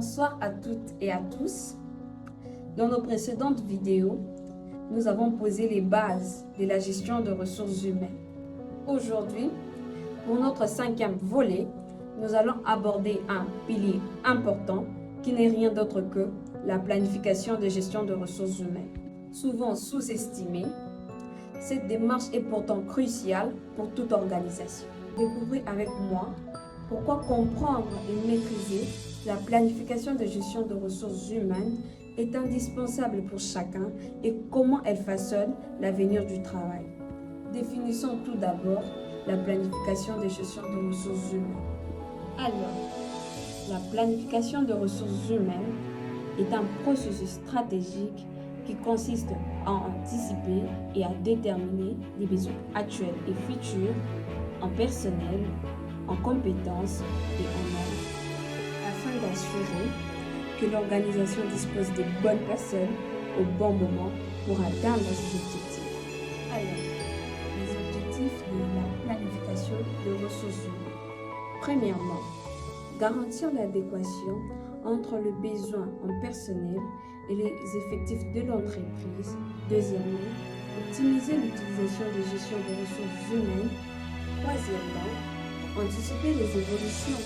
Bonsoir à toutes et à tous. Dans nos précédentes vidéos, nous avons posé les bases de la gestion de ressources humaines. Aujourd'hui, pour notre 5e volet, nous allons aborder un pilier important qui n'est rien d'autre que la planification de gestion de ressources humaines. Souvent sous-estimée, cette démarche est pourtant cruciale pour toute organisation. Découvrez avec moi pourquoi comprendre et maîtriser la planification de gestion de ressources humaines est indispensable pour chacun et comment elle façonne l'avenir du travail. Définissons tout d'abord la planification de gestion de ressources humaines. Alors, la planification de ressources humaines est un processus stratégique qui consiste à anticiper et à déterminer les besoins actuels et futurs en personnel, en compétences et en nombre, afin d'assurer que l'organisation dispose des bonnes personnes au bon moment pour atteindre ses objectifs. Alors, les objectifs de la planification de ressources humaines. Premièrement, garantir l'adéquation entre le besoin en personnel et les effectifs de l'entreprise. Deuxièmement, optimiser l'utilisation de gestion des ressources humaines. Troisièmement, anticiper les évolutions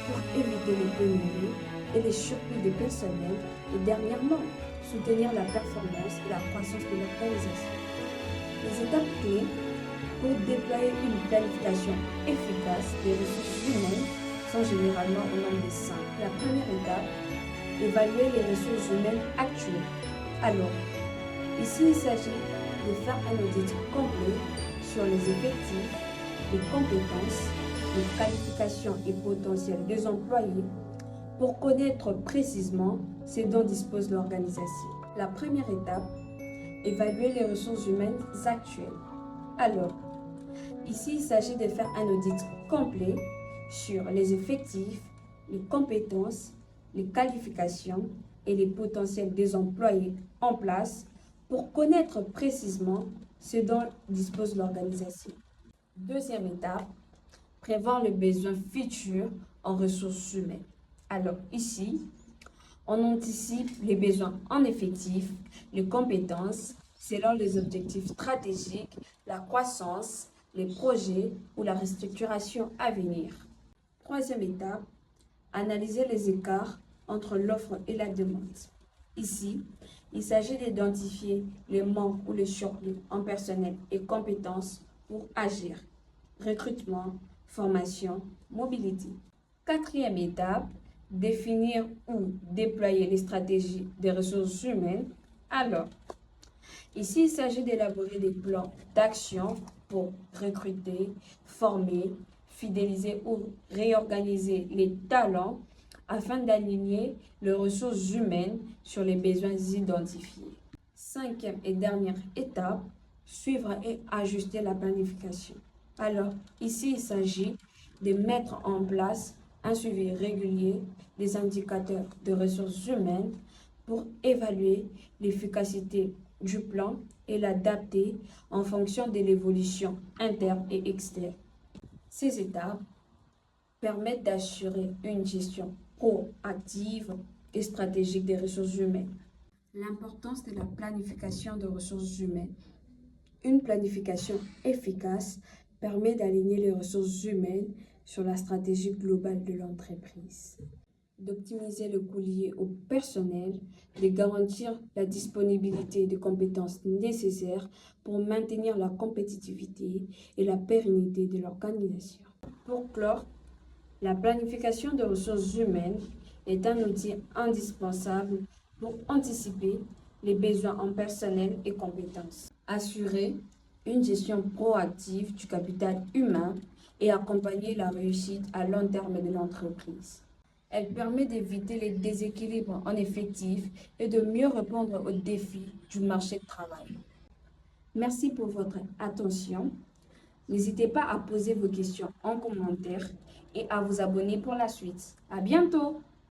pour éviter les pénuries et les surplus de personnel. Et dernièrement, soutenir la performance et la croissance de l'organisation. Les étapes clés pour déployer une planification efficace des ressources humaines sont généralement au nombre de 5. La première étape, évaluer les ressources humaines actuelles. Alors, ici il s'agit de faire un audit complet sur les effectifs, les compétences, les qualifications et potentiels des employés pour connaître précisément ce dont dispose l'organisation. La première étape, évaluer les ressources humaines actuelles. Alors, ici il s'agit de faire un audit complet sur les effectifs, les compétences, les qualifications et les potentiels des employés en place pour connaître précisément ce dont dispose l'organisation. Deuxième étape, prévoir le besoin futur en ressources humaines. Alors ici, on anticipe les besoins en effectifs, les compétences, selon les objectifs stratégiques, la croissance, les projets ou la restructuration à venir. Troisième étape, analyser les écarts entre l'offre et la demande. Ici, il s'agit d'identifier les manques ou les surplus en personnel et compétences pour agir. Recrutement, formation, mobilité. Quatrième étape, définir ou déployer les stratégies des ressources humaines. Alors, ici, il s'agit d'élaborer des plans d'action pour recruter, former, fidéliser ou réorganiser les talents afin d'aligner les ressources humaines sur les besoins identifiés. Cinquième et dernière étape, suivre et ajuster la planification. Alors, ici, il s'agit de mettre en place un suivi régulier des indicateurs de ressources humaines pour évaluer l'efficacité du plan et l'adapter en fonction de l'évolution interne et externe. Ces étapes permettent d'assurer une gestion proactive et stratégique des ressources humaines. L'importance de la planification de ressources humaines. Une planification efficace permet d'aligner les ressources humaines sur la stratégie globale de l'entreprise, d'optimiser le coût lié au personnel, de garantir la disponibilité des compétences nécessaires pour maintenir la compétitivité et la pérennité de l'organisation. Pour clore, la planification de ressources humaines est un outil indispensable pour anticiper les besoins en personnel et compétences, assurer une gestion proactive du capital humain et accompagner la réussite à long terme de l'entreprise. Elle permet d'éviter les déséquilibres en effectifs et de mieux répondre aux défis du marché du travail. Merci pour votre attention. N'hésitez pas à poser vos questions en commentaire et à vous abonner pour la suite. À bientôt!